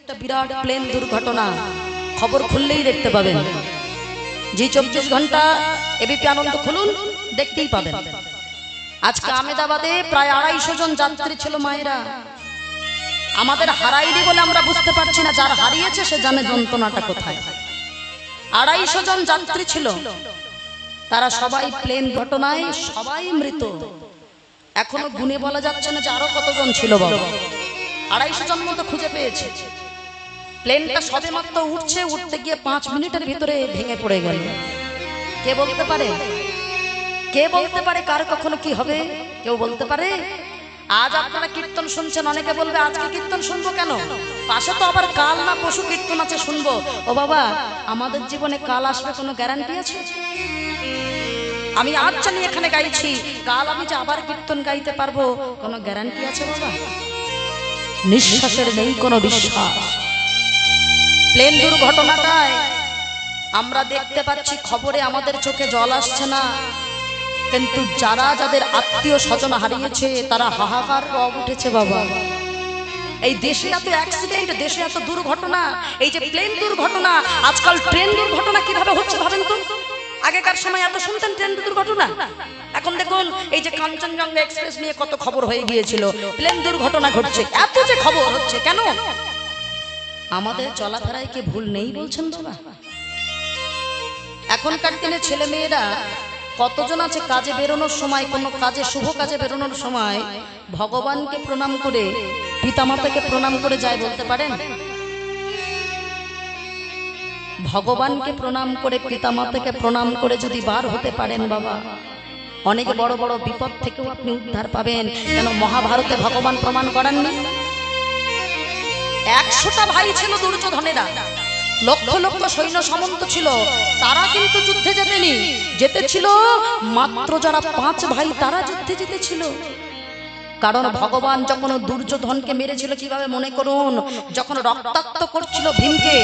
একটা বিরাট প্লেন দুর্ঘটনা খবর খুললেই দেখতে পাবেন। জি 24 ঘন্টা এবিপি আনন্দ খুলুন, দেখতেই পাবেন। আজকে আহমেদাবাদে প্রায় 250 জন যাত্রী ছিল মায়েরা। আমাদের হারাইনি বলে আমরা বুঝতে পারছি না, যার হারিয়েছে সে জানে যন্ত্রণাটা কোথায়। 250 জন যাত্রী ছিল, তারা সবাই প্লেন ঘটনায় সবাই মৃত। এখনো গুনে বলা যাচ্ছে না যে আরো কতজন ছিল বাবা। 250 জন মতো খুঁজে পেয়েছে। প্লেনটা সবে মাত্র উঠছে, উঠতে গিয়ে 5 মিনিটের ভিতরে ভেঙে পড়ে গেল। কে বলতে পারে? কে বলতে পারে কার কখনো কি হবে? কেউ বলতে পারে? আজ আপনারা কীর্তন শুনছেন, অনেকে বলবে আজকে কীর্তন শুনবো কেন, পাশে তো আবার কাল না পশু কীর্তন আছে, শুনবো। ও বাবা, আমাদের জীবনে কাল আসবে কোনো গ্যারান্টি আছে? আমি আজ জানি এখানে গাইছি, কাল আমি যে আবার কীর্তন গাইতে পারবো কোনো গ্যারান্টি আছে বাবা? নিঃশ্বাসের নেই কোনো বিশ্বাস। প্লেন দুর্ঘটনাটায় আমরা দেখতে পাচ্ছি খবরে, আমাদের চোখে জল আসছে না, কিন্তু যারা যাদের আত্মীয় স্বজন হারিয়েছে তারা হাহাকার রব উঠেছে বাবা। এই দেশে এত অ্যাক্সিডেন্ট, দেশে এত দুর্ঘটনা, এই যে প্লেন দুর্ঘটনা, আজকাল ট্রেন দুর্ঘটনা কিভাবে হচ্ছে ভাবেন তো। আগেকার সময় এত শুনতেন ট্রেন দুর্ঘটনা, এখন দেখুন এই যে কাঞ্চনজঙ্ঘা এক্সপ্রেস নিয়ে কত খবর হয়ে গিয়েছিল, প্লেন দুর্ঘটনা ঘটছে, এত যে খবর হচ্ছে কেন? আমাদের চলাফেরায় কি ভুল নেই বলছেন বাবা? এখনকার দিনে ছেলে মেয়েরা কতজন আছে কাজে বেরোনোর সময়, কোনো কাজে শুভ কাজে বেরোনোর সময় ভগবানকে প্রণাম করে, পিতামাতাকে প্রণাম করে যায়, বলতে পারেন? ভগবানকে প্রণাম করে, পিতামাতাকে প্রণাম করে যদি বার হতে পারেন বাবা, অনেক বড় বড় বিপদ থেকেও আপনি উদ্ধার পাবেন। কেন মহাভারতে ভগবান প্রমাণ করেননি? 100টা ভাই ছিল দুর্যোধনেরা, লক্ষ লক্ষ সৈন্য সামন্ত ছিল, তারা কিন্তু যুদ্ধে যেতেছিল মাত্র যারা 5 ভাই তারা যুদ্ধে জিতেছিল। কারণ ভগবান যখন দুর্যোধনকে মেরেছিল কিভাবে মনে করুন, যখন রক্তাক্ত করছিল ভীমকে,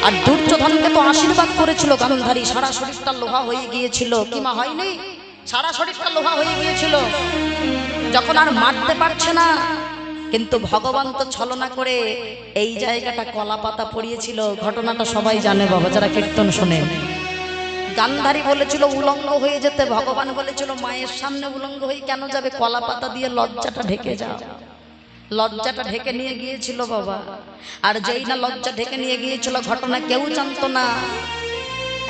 আর দুর্যোধনকে তো আশীর্বাদ করেছিল গান্ধারী, সারা শরীরটা লোহা হয়ে গিয়েছিল, কি মা হয়নি? সারা শরীরটা লোহা হয়ে গিয়েছিল, যখন আর মারতে পারছে না, কিন্তু ভগবান তো ছলনা করে এই জায়গাটা কলা পাতা পড়িয়েছিল। ঘটনাটা সবাই জানে বাবা, যারা কীর্তন শোনেন। গান্ধারী বলেছিল উলঙ্গ হয়ে যেতে, ভগবান বলেছিল মায়ের সামনে উলঙ্গ হয়ে কেন যাবে, কলা পাতা দিয়ে লজ্জাটা ঢেকে যাও। লজ্জাটা ঢেকে নিয়ে গিয়েছিল বাবা, আর যেই না লজ্জা ঢেকে নিয়ে গিয়েছিল, ঘটনা কেউ জানতো না,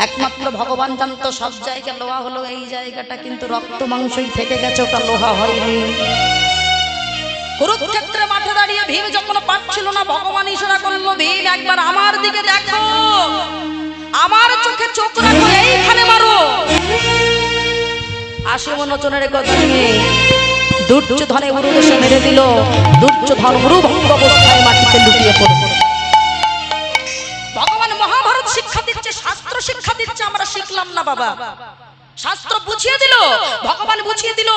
একমাত্র ভগবান জানতো। সব জায়গা লোহা হলো, এই জায়গাটা কিন্তু রক্ত মাংসই থেকে গেছে, ওটা লোহা হয়নি। কুরুক্ষেত্রে মাঠে দাঁড়িয়ে ভীম যখন পারছিল না, ভগবান ইশারা করলো, ভীম একবার আমার দিকে দেখো, আমার চোখে চোখ রাখো, এইখানে মারো। 80 মনোজনের কথা নিয়ে দুর্যোধনে উরুদেশে মেরে দিল। দুর্যোধন উরুভঙ্গ অবস্থায় মাটিতে লুটিয়ে পড়ল। ভগবান মহাভারত শিক্ষা দিচ্ছে, শাস্ত্র শিক্ষা দিচ্ছে, আমরা শিখলাম না বাবা। শাস্ত্র বুঝিয়ে দিল, ভগবান বুঝিয়ে দিল,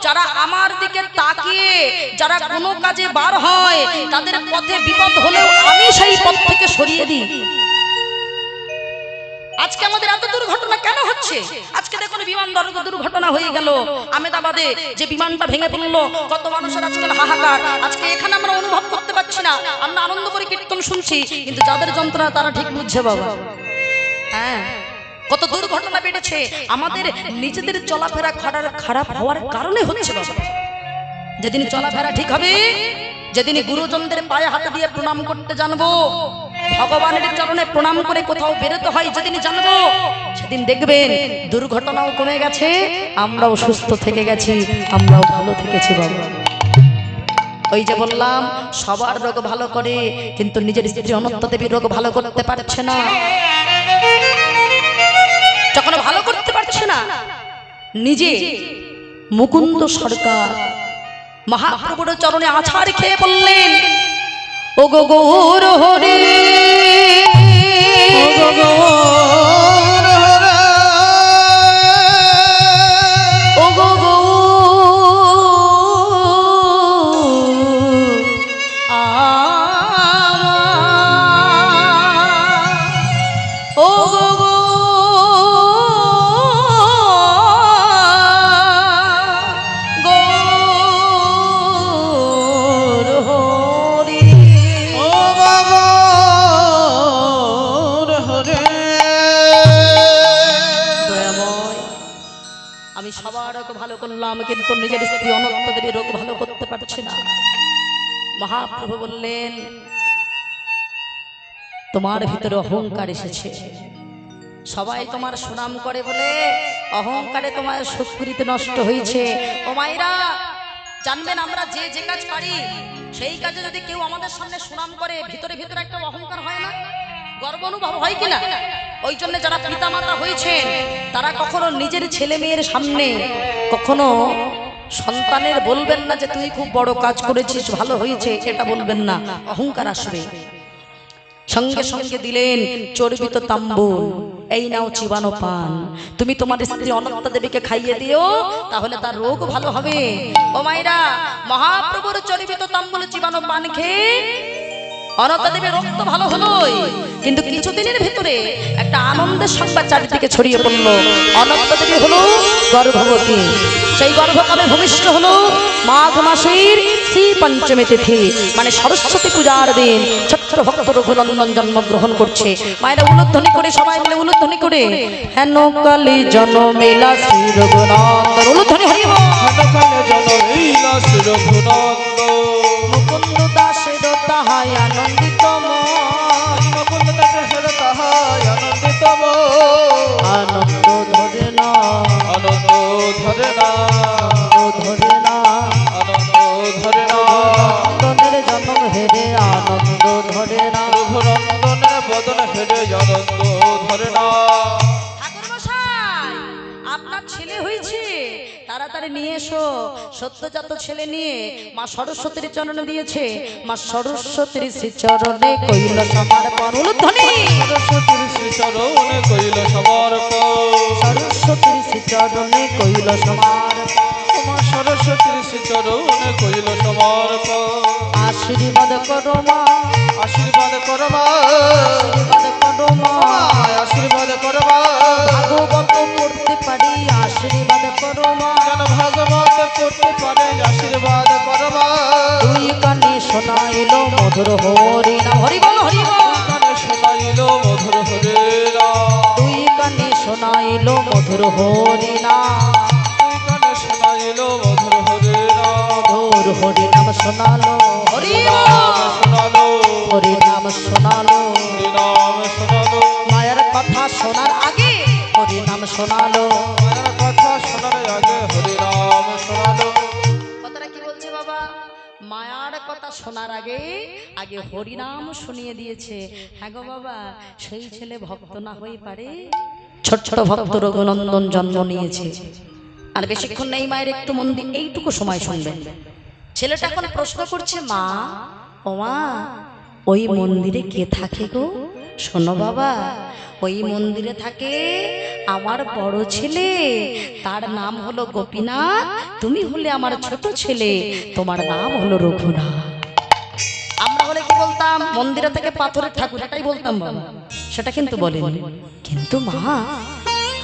যারা আমার দিকে তাকিয়ে যারা কোনো কাজে বার হয়, তাদের পথে বিপদ হলেও আমি সেই পথ থেকে সরিয়ে দিই। আজকে আমাদের এত দুর্ঘটনা কেন হচ্ছে? আজকে দেখুন বিমান দুর্ঘটনা হয়ে গেল আহমেদাবাদে, যে বিমানটা ভেঙে পড়লো, কত মানুষের আজকাল হাহাকার। আজকে এখানে আমরা অনুভব করতে পারছি না, আমরা আনন্দ করে কীর্তন শুনছি, কিন্তু যাদের যন্ত্রণা তারা ঠিক বুঝছে বাবা। হ্যাঁ, কত দুর্ঘটনা বেড়েছে, আমাদের নিজেদের চলাফেরা খারাপ হওয়ার কারণে হচ্ছে বাবা। যেদিন চলাফেরা ঠিক হবে, যেদিন গুরুজনদের পায়ে হাতে দিয়ে প্রণাম করতে জানবো, ভগবানের চরণে প্রণাম করে কোথাও বেরোতে হয় যেদিন জানবো, সেদিন দেখবেন দুর্ঘটনাও কমে গেছে, আমরাও সুস্থ থেকে গেছি, আমরাও ভালো থেকেছি বাবা। ওই যে বললাম, সবার রোগ ভালো করে, কিন্তু নিজের স্ত্রী অনন্তা দেবীর রোগ ভালো করতে পারছে না। যখন ভালো করতে পারছে না, নিজে মুকুন্দ সরকার মহাপ্রভুর চরণে আছাড় খেয়ে বললেন, ও গো গৌর হরি, ও গো গৌর হরি, ও গো সবার রোগ ভালো করলাম, কিন্তু নিজের স্ত্রী অনন্ত দেবীর রোগ ভালো করতে পারছি না। মহাপ্রভু বললেন, তোমার ভিতরে অহংকার এসেছে। সবাই তোমার সুনাম করে বলে অহংকারে তোমার সুকৃতি নষ্ট হয়েছে। ও মায়েরা জানবেন, আমরা যে যে কাজ পারি সেই কাজে যদি কেউ আমাদের সামনে সুনাম করে, ভিতরে ভিতরে একটা অহংকার হয় না, গর্ব অনুভব হয় কিনা? ওই জন্য যারা পিতামাতা হয়েছেন তারা কখনো নিজের ছেলে মেয়ের সামনে কখনো সন্তানের বলবেন না যে তুই খুব বড় কাজ করেছিস, ভালো হয়েছে, এটা বলবেন না, অহংকার আসবে। সঙ্গে সঙ্গে দিলেন চর্বিত তাম্বুল, এই নাও চিবানো পান, তুমি তোমার স্ত্রী অনন্ত দেবীকে খাইয়ে দিও, তাহলে তার রোগ ভালো হবে। ও মায়েরা, মহাপ্রভুর চর্বিত তাম্বুল চিবানো পান খেয়ে অনন্ত দেবীর রোগ তো ভালো হলোই, কিন্তু কিছুদিনের ভিতরে একটা আনন্দের সংবাদ চারিদিকে ছড়িয়ে পড়লো। অনন্ত দেবী হলো গর্ভবতী। সেই গর্ভকালে ভূমিষ্ঠ হলো মাঘ মাসের শ্রী পঞ্চমী তিথি, মানে সরস্বতী পূজার দিন। ছোট্ট ভক্ত রঘুনন্দন জন্মগ্রহণ করছে। মায়েরা উলুধ্বনি করে, সবাই মিলে উলুধ্বনি করে, হেন কালে জন্মেলা শ্রী রঘুনন্দন। উলুধ্বনি হরিব। মুকুন্দ দাসের তাহাই আনন্দিত আনন্দ ধরে না, আনন্দ ধরে না, ধরে না, আনন্দ ধরে না, নন্দনের জন্ম হেরে আনন্দ ধরে না, রঘুনন্দনের বদন হেরে আনন্দ ধরে না। আপনার ছেলে হয়েছে, তাড়াতাড়ি নিয়ে এসো। সদ্যজাত ছেলে নিয়ে মা সরস্বতীর চরণে দিয়েছে। মা সরস্বতীর শ্রী চরণে কইল সমর্পণ। উলুধ্বনি। সরস্বতীর শ্রী চরণে কইল সমর্পণ, সরস্বতীর শ্রী চরণে কইল সমর্পণ, তোমার সরস্বতীর শ্রী চরণে কইল সমর্পণ। আশীর্বাদ করো মা, আশীর্বাদ করবা, আশীর্বাদ করো মা, আশীর্বাদ করবা, ভাগবত পড়তে পারি, আশীর্বাদ করো মা, যেন ভাগবত করতে পারে, আশীর্বাদ করবা। দুই কানে শোনাইল মধুর হরি নাম। হরি বল, হরি বল। কানে শোনাইল মধুর হরে নাম, দুই কানে শোনাইল মধুর হরি নাম, কানে শোনাইল মধুর হরে নাম, মধুর হরি নাম শোনালো, হরি নাম শোনালো, হরি নাম শোনালো। হরি নাম শোনালো। মায়ের কথা শোনার আগে হরি নাম শোনালো। মায়ের কথা শোনার আগে হরি নাম শোনালো। কথাটা কি বলছে বাবা? মায়ার কথা শোনার আগে আগে হরিনাম শুনিয়ে দিয়েছে। হ্যাঁ গো বাবা, সেই ছেলে ভক্ত না হয়ে পারে? ছোট ছোট ভক্ত রঘুনন্দন জন্ম নিয়েছে। আর বেশিক্ষণ নেই মায়ের, একটু মন দিয়ে এইটুকু সময় শুনবেন। ছেলেটা এখন প্রশ্ন করছে, মা ও মা, ওই মন্দিরে কে থাকে গো? শোনো বাবা, ওই মন্দিরে থাকে আমার বড় ছেলে, তার নাম হলো গোপীনাথ, তুমি হলে আমার ছোট ছেলে, তোমার নাম হলো রঘুনাথ। আমরা হলে কি বলতাম? মন্দিরে থেকে পাথরের ঠাকুর, এটাই বলতাম বাবা, সেটা কিন্তু বলেনি। কিন্তু মা,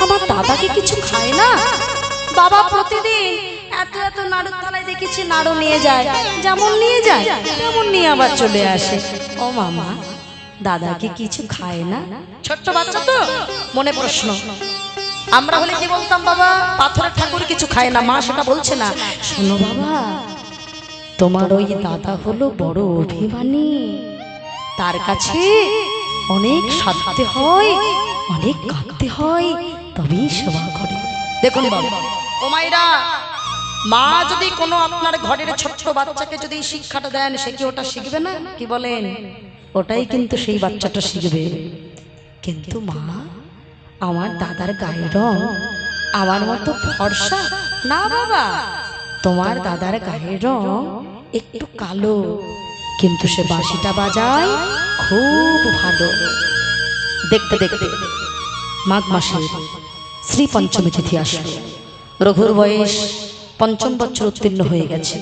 আমার দাদাকে কিছু খায় না? বাবা প্রতিদিন এত এত নাড়ুর থালায় দেখেছি নাড়ু নিয়ে যায়, যেমন নিয়ে যায় তেমন নিয়ে আবার চলে আসে। ও মামা, দাদাকে কিছু খায় না? ছোট্ট বাচ্চা তো, মনে প্রশ্ন। আমরা হলে কি বলতাম? বাবা পাথরের ঠাকুর কিছু খায় না। মা সেটা বলছে না। শোনো বাবা, তোমার ওই দাদা হলো বড় অভিমানী, তার কাছে অনেক সাধতে হয়, অনেক কাঁদতে হয়, তবেই সেবা করে। দেখুন বাবা ও মায়েরা, মা যদি কোনো আপনার ঘরের ছোট্ট বাচ্চাকে যদি শিক্ষাটা দেন, সে কি ওটা শিখবে না? কি বলেন? ওটাই কিন্তু সেই বাচ্চাটা শিখবে। কিন্তু মা, আমার দাদার গায়ের রং আমার মতো ফর্সা না বাবা, তোমার দাদার গায়ের রং একটু কালো, কিন্তু সে বাঁশিটা বাজায় খুব ভালো। দেখতে দেখতে মাঘ মাসে শ্রী পঞ্চমী তিথি আসলো। রঘুর বয়স ৫ম বছর উত্তীর্ণ হয়ে গেছে,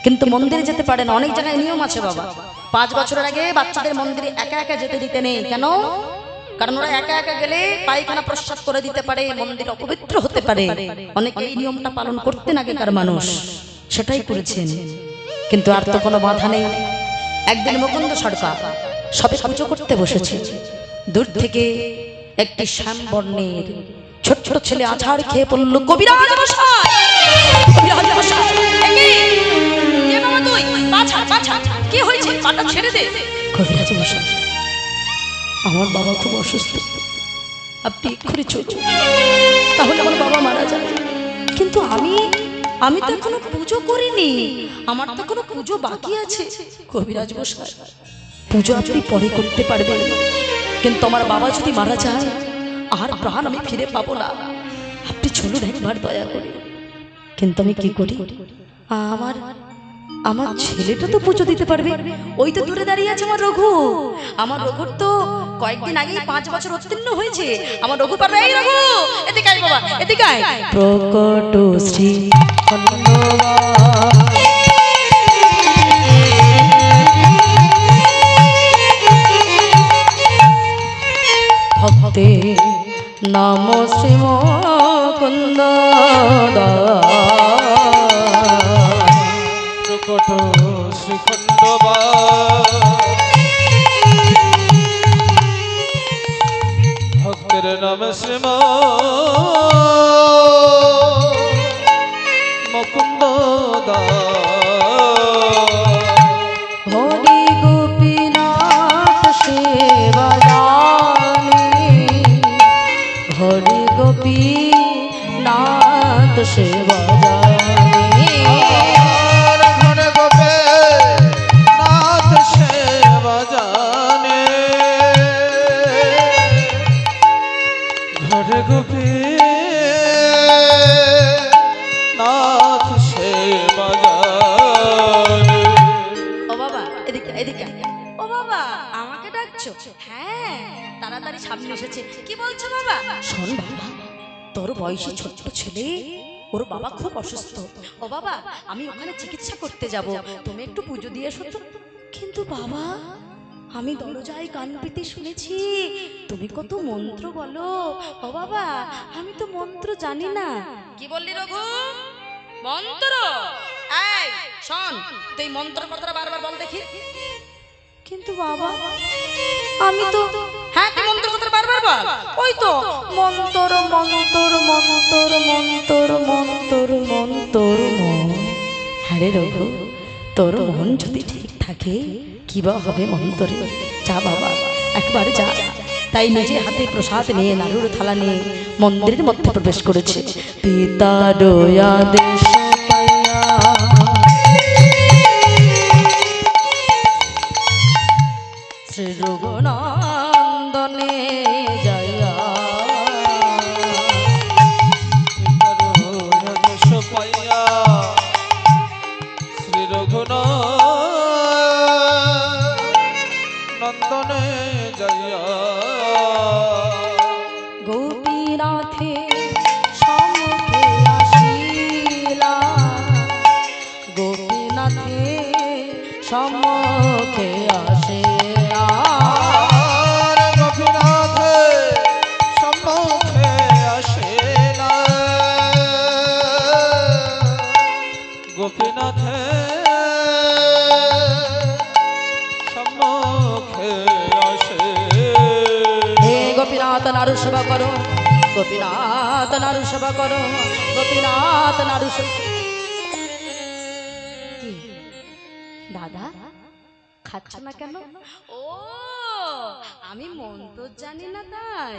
কিন্তু মন্দিরে যেতে পারে না। অনেক জায়গায় নিয়ম আছে বাবা, 5 বছরের আগে বাচ্চাদের মন্দিরে একা একা যেতে দিতে নেই। কেন? কারণ ওরা একা একা গেলে পায়খানা প্রস্রাব করে দিতে পারে, মন্দির অপবিত্র হতে পারে। অনেকে এই নিয়মটা পালন করতেন আগেকার মানুষ, সেটাই করেছেন। কিন্তু আর তো কোনো বাধা নেই। একদিন মুকুন্দ সরকার সবে পুজো করতে বসেছে। দূর থেকে একটি শ্যাম বর্ণের ছোট ছোট ছেলে আছাড় খেয়ে পড়ল। কবিরাজ মশাই, কবিরাজ মশাই, এ কি? কে বাবা তুই? পা ছাড়, পা ছাড়। কি হয়েছে? পাটা ছেড়ে দে। কবিরাজ মশাই, আমার বাবা খুব অসুস্থ, আপনি এক্ষুনি চলুন, তাহলে আমার বাবা মারা যাবে। কিন্তু আমি তো এখনো পুজো করিনি, আমার তো কোনো পুজো বাকি আছে। কবিরাজ মশাই, পুজো আপনি পরে করতে পারবেন, কিন্তু আমার বাবা যদি মারা যায় আর প্রাণ আমি ফিরে পাবো না। আপনি চলুন একবার দয়া করে। কিন্তু আমি কি করি? আমার আমার ছেলেটা তো পুজো দিতে পারবে, ওই তো দূরে দাঁড়িয়ে আছে আমার রঘু। আমার রঘুর তো কয়েকদিন আগেই 5 বছর উত্তীর্ণ হয়েছে। আমার রঘু পারবে। এই রঘু, এদিকে আয় বাবা, এদিকে আয়। প্রকট শ্রী ভক্তে নাম শ্রী মুকুন্দ প্রকট শ্রীখণ্ড ভক্তের নাম শ্রীম মুকুন্দ হরি গোপীনাথ সেবা জানি, হরি গোপীনাথ সেবা জানি। ঘরে গোপে নাথ সেবা জানে, ঘরে গোপে নাথ সেবা জানে। ও বাবা, এদিকে এদিকে। ও বাবা, আমাকে ডাকছো? হ্যাঁ, তাড়াতাড়ি সামনে এসেছে। কি বলছো বাবা? শোন বাবা, তোর বয়সী ছোট্ট ছেলে, ওর বাবা খুব অসুস্থ। ও বাবা, আমি ওখানে চিকিৎসা করতে যাব, তুমি একটু পুজো দিয়ে এসো তো। কিন্তু বাবা, আমি দরজায় কান পেতে শুনেছি তুমি কত মন্ত্র বলো। ও বাবা, আমি তো মন্ত্র জানি না। কি বললি রঘু? মন্ত্র? এই শোন, তুই মন্ত্র কথাটা বারবার বল দেখি। কিন্তু বাবা, আমি তো, হ্যাঁ তুই মন্ত্র কথাটা বারবার বল। ওই তো মন্তর মন্তর মন্তর মন্তর মন্তর মন্তর মন। হ্যাঁ রে রঘু, তোর মন যদি ঠিক থাকে কি বা হবে মন্তরে। যা বাবা, একবার যা। তাই নিজে হাতে প্রসাদ নিয়ে নাড়ুর থালা নিয়ে মন্দিরের মধ্যে প্রবেশ করেছে। পিতা দয়া দেশ পাইয়া শ্রী রঘুনন্দনে যাইয়া, পাইয়া শ্রী নন্দনে যাইয়া, গোপীনাথে সম্মুখে আসিলা, গোপীনাথে সম্মুখে আসিলা। গোপীনাথে সম্মুখে আসিলা, গোপীনাথে সম্মুখে আসে। হে গোপীনাথ, নারু সেবা করো, গোপীনাথ নারু সেবা করো, গোপীনাথ নারু সেবা। কি দাদা, খাচ্ছ না কেন? ও, আমি মন্ত্র জানি না তাই।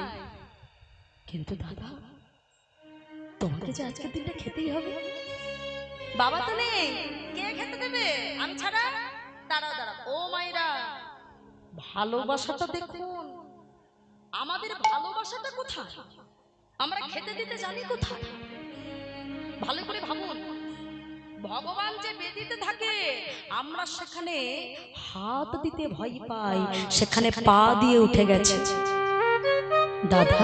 কিন্তু দাদা, তোমাকে যে আজকের দিনটা খেতেই হবে। বাবা তো নেই, কে খেতে দেবে আমি ছাড়া? দাঁড়াও দাঁড়াও, ও মাইরা, ভালোবাসাটা দেখুন, আমাদের ভালোবাসাটা কোথায়? আমরা খেতে দিতে জানি কোথায়? ভালো করে ভাবুন, ভগবান যে বেদিতে থাকে আমরা সেখানে হাত দিতে ভয় পাই, সেখানে পা দিয়ে উঠে গেছে। দাদা,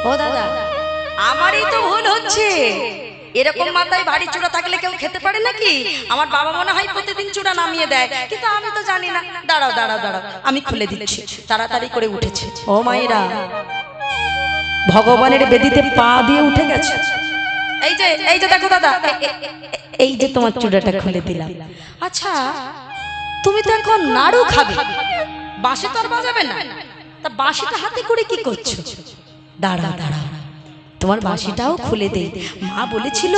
ও দাদা, আমারই তো ভুল হচ্ছে। এরকম মাথায় বাড়ি চূড়া থাকলে কেউ খেতে পারে নাকি? আমার বাবা মনে হয় প্রতিদিন চূড়া নামিয়ে দেয়, কিন্তু আমি তো জানি না। দাঁড়াও দাঁড়াও দাঁড়াও, আমি খুলে দিচ্ছি। তাড়াতাড়ি করে উঠেছে। ও মায়েরা, ভগবানের বেদিতে পা দিয়ে উঠে গেছে। এই যে দেখো দাদা, এই যে তোমার চূড়াটা খুলে দিলাম। আচ্ছা, তুমি তো এখন নাড়ু খাবে, বাঁশি তো আর বাজাবে না, তা বাঁশিটা হাতে করে কি করছো? দাঁড়া দাঁড়া, তোমার বাঁশিটাও খুলে দে। মা বলেছিল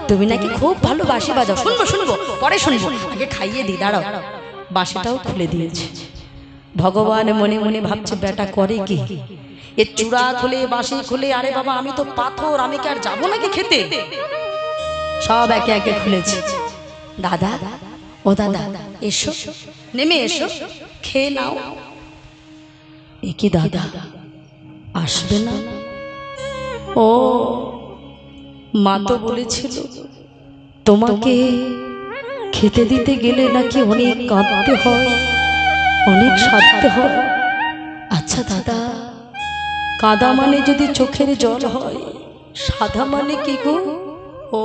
তুমি নাকি খুব ভালো বাঁশি বাজাও। শুনবো শুনবো, পরে শুনবো, আগে খাইয়ে দি। দাঁড়াও, বাঁশিটাও খুলে দিয়েছে। ভগবান মনে মনে ভাবছে বেটা করে কি, এ চূড়া খুলে বাঁশি খুলে, আরে বাবা আমি তো পাথর, আমি কি আর যাবো নাকি খেতে? সব একে একে খুলেছে। দাদা, ও দাদা এসো, নেমে এসো, খেয়ে নাও। এ কি দাদা আসবে না? ও মা তো বলেছিল তোমাকে খেতে দিতে গেলে নাকি অনেক কাঁদতে হয়, অনেক সাধতে হয়। আচ্ছা দাদা, কাদা মানে যদি চোখের জল হয়, সাদা মানে কি গো? ও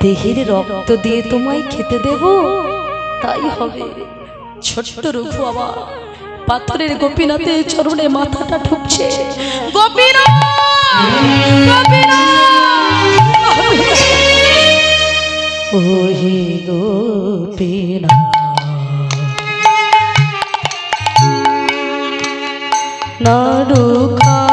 দেহের রক্ত দিয়ে তোমায় খেতে দেব, তাই হবে। ছোট্ট রঘু বাবা পাথরের গোপীনাথের চরণে মাথাটা ঠুকছে। গোপীনাথ, গোপীনাথ, ওহে গোপীনাথ, নাড়ু খা